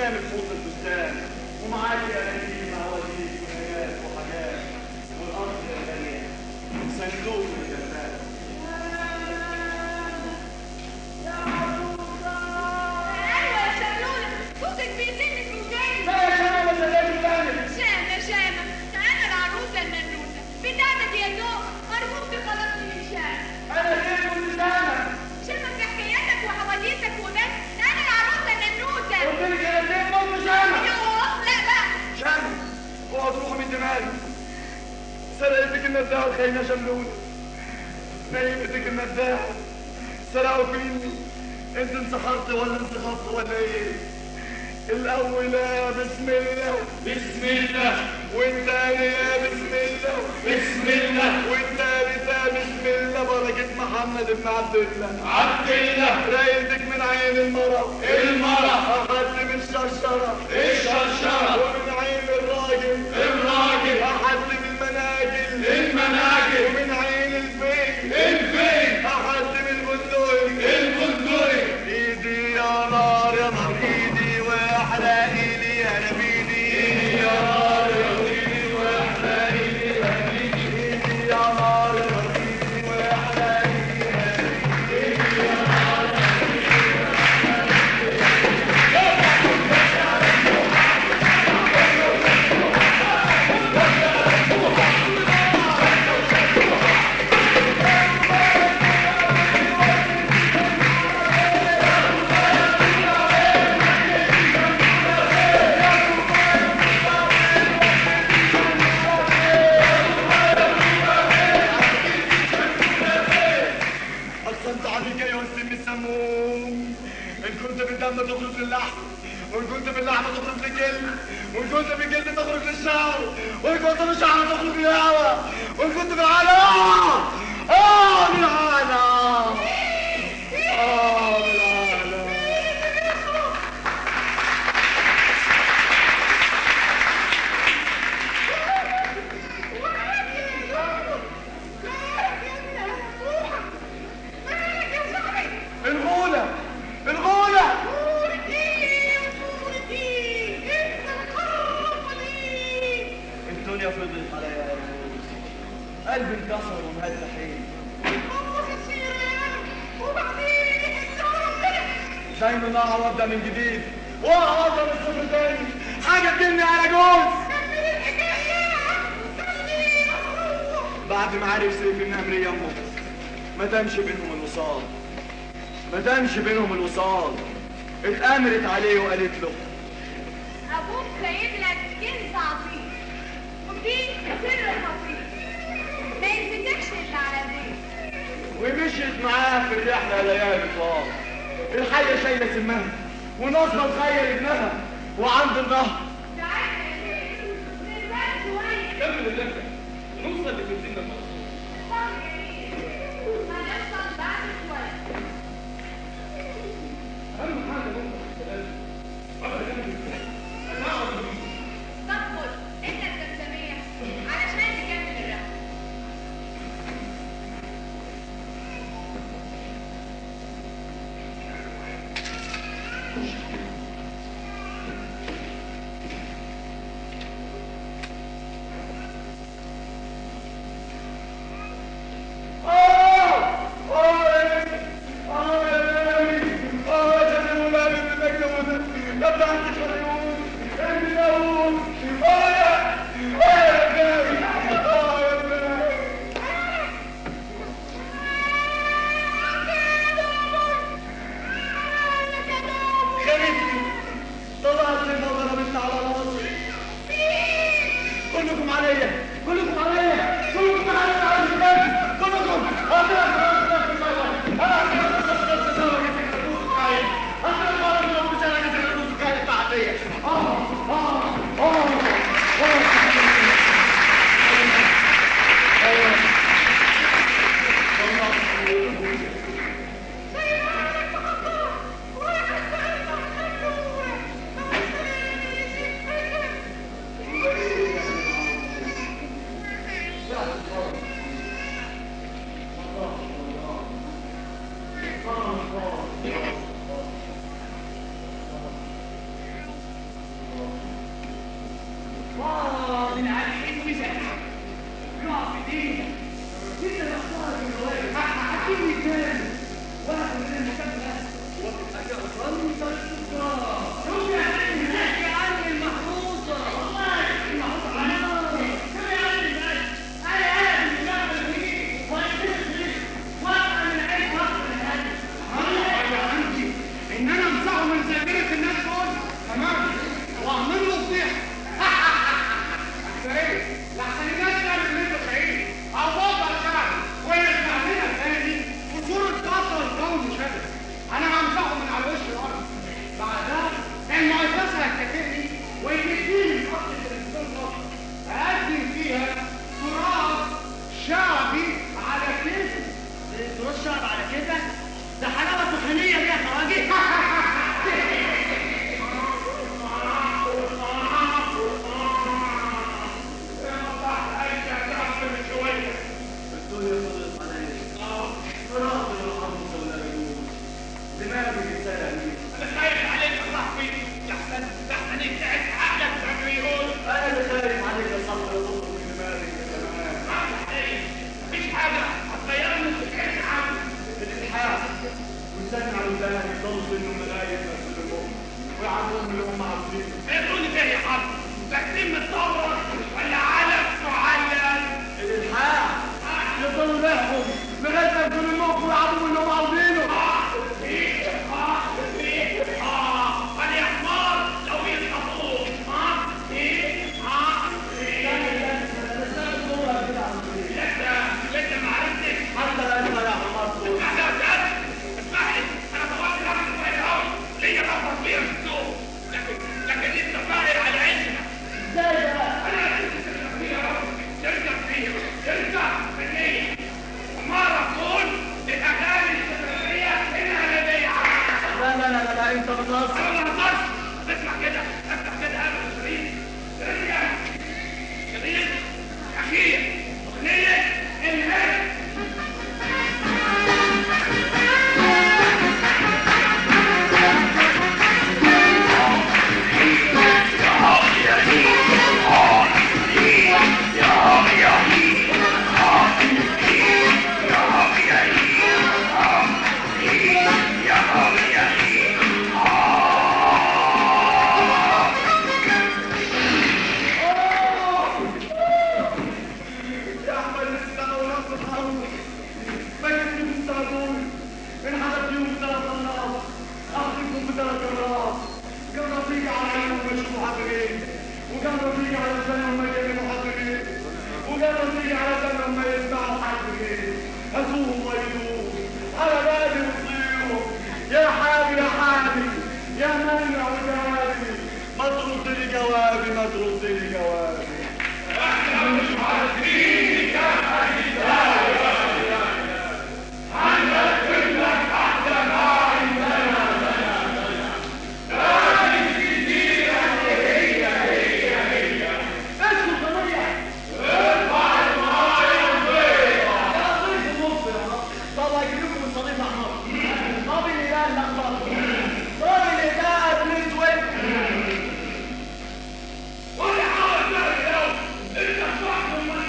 قدام الحوض البستان، ومعاك يا نجيب عواجيز ونيات وحاجات، والارض يا غاليه صندوق الجفاف. يا عروسه ايوه يا شملوله، صوتك بيزن في وداني. لا يا شامه سلامي تاني. شامه انا العروسه المنوسه بتاعتك يا دوب، ارجوك خلصني من شامه. انا غير كنت شامه في حكاياتك وحواديتك وبس، انا العروسه المنوسه. قلت لك انا فين برضه شامه؟ يوه لا بقى شامه اوعى تروحوا من دماغي. سرقتك المداح الخاينه شملوني، نيمتك المداح سرقوا مني. انت انسحرت ولا انسحبت ولا ايه؟ الاول يا بسم الله بسم الله، والتاني يا بسم الله بسم الله، والتالت يا بسم الله. بركة محمد بن عبد الله. عبد الله، رايتك من عين المرأة أخدت من الشرشرة ومن عين الراجل أخدت من المناجل ومن عين الفيل أخدت من البندقي. ايدي يا نار يا نار، ايدي واحرقي لي يا نبيدي. ايدي يا نار يا ايدي واحرقي لي يا نبيدي. ايدي يا نار يا ايدي واحرقي لي يا نبيدي. ايدي يا نار يا ايدي أقسمت عليك أيها السم السموم، إن كنت بالدم تخرج للحم، وإن كنت باللحم تخرج للجلد، وإن كنت بالجلد تخرج للشعر، وإن كنت بالشعر تخرج للهواء، وإن كنت بالعالم بالعالم بالعالم. الغولة الدنيا فضلت عليا يا رموز، قلبي انكسر ومهد حيل. زي ما انا هبدا من جديد وهبدا من الصفر تاني، حاجه تجني على جوز. بعد ما عرف سيف النمر يمه ما دامش بينهم الوصال، اتأمرت عليه وقالت له ابوك سايب لك كنز عظيم وفيه سر خطير ما يثبتكش الا على بيت. ومشيت معاه في الرحله ليالي طوال. الحيه شايله سمها وناصره مخيل ابنها وعند النهر. تعالى يا بيه نرتاح شويه. كمل اللفه ونوصل لكنزنا المصري. هنوصل بعد شويه. اهم حاجه نوصل للسلام. واحنا جنب هنقعد طب خد انت الزمزميه علشان تكمل الرحله. من الحين ومساحة يقع في ايدينا انت الاخطار من الجواب حكيم مثال واحد من المكان وتبقى كأفضل السكر شوف يا عمي نحكي عن المحروسة والله المحروسة شوف يا عمي انا قاعد من جنب فيه وانتهي واقع من عين وقت الهدف يا عمي ان انا امسحه من ذاكرة الناس دول تمام واعمل له فضيحة ايه لحسن الناس تعمل اللي انت شايفه او بطل شعبي ويسمع لنا تاني وصورة قطر الكون شبه انا همسحه من على وش الارض بعدها المؤسسة هتكافئني ويديني خط التلفزيون مصر اقدم فيها تراث شعبي على كده تراث شعبي على كده ده حلاوة طحينية دي يا خواجي ويعرفون اللي هم عاوزينه. يقولوا لي يا حرب تقديم متطور ولا علم معلم؟ الالحاح يفضلوا يلحقوا لغايه ما يكون الموقف ويعرفوا اللي هم عاوزينه. انا يا حمار لو يسقطوه لسه ما عرفتش حتى لا يا حمار صوت. اسمعني انا طبعت نفسي كويس قوي ليا بقى تصوير في السوق لكن لسه فاير على عيننا ازاي بقى؟ ترجع فيه ترجع في النية مرة تكون الأغاني الشرعية إنها لديها لا انت بتهزر. أنا ما بهزرش اسمع كده افتح كده قبل الشريط ترجع شريط أخير أغنية الهند ما ترد لي جوابي. احنا مش عارفين كم هنقدم لك احسن ما عندنا لكن كتير هي اسكت قضية. ارفع المايه البيضة يا ضيف مبصر. طب اجيب لكم الصديق احمر. طب اللي ده الاخضر. طب اللي ده الاسود. ولا حاول تعمل لو انت صاحب من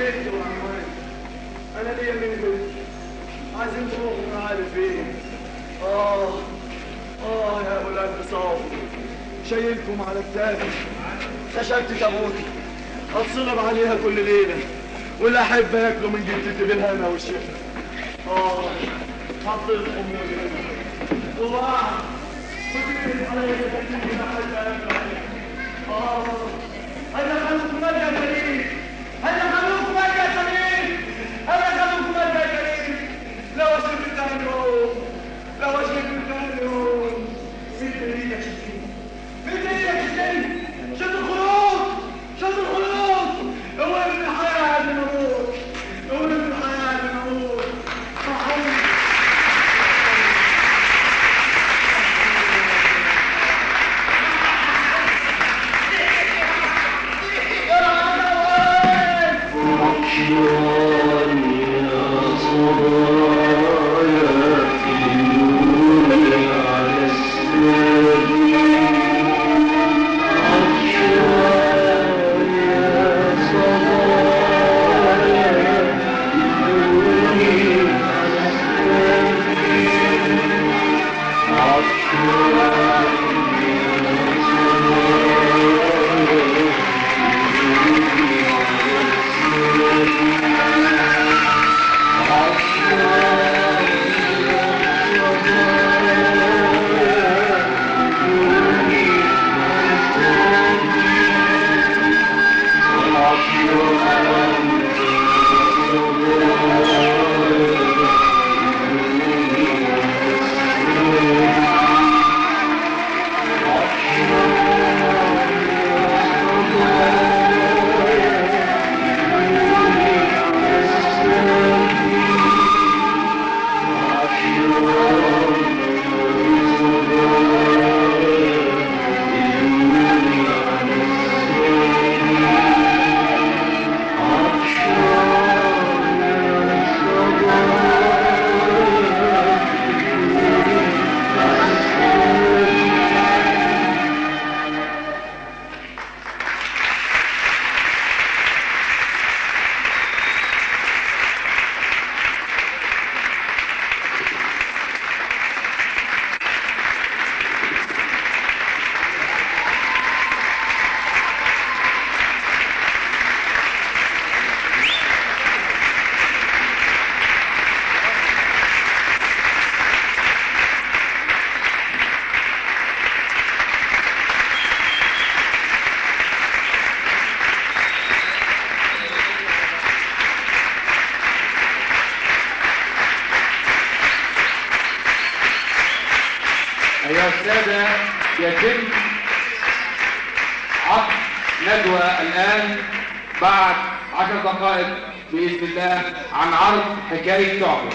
بيتي وعنواني. انا ليا من بيتي عايزين تروحوا من عارف فين. يا اولاد صافي شايلكم على التافه. خشبت تابوتي اتصلب عليها كل ليله واللي احب ياكلوا من جدتي بالهنا والشفا. حطيت حمولي وواحد وكتبت عليا كتير احب اكل عليها. هذا خلوكم ملجأ كريم، هذا خلوكم ملجأ كريم، هذا خلوكم ملجأ كريم. لو اشرب الثاني يوم، لو اشرب الثاني يوم. مين ايدك شديد؟ مين ايدك شديد؟ شد الخيوط، شد الخيوط. هو ابن الحياة اللي نموت، هو ابن الحياة اللي نموت. أيها السادة، يتم عقد ندوة الآن بعد 10 دقائق بإذن الله عن عرض حكاية تعبر.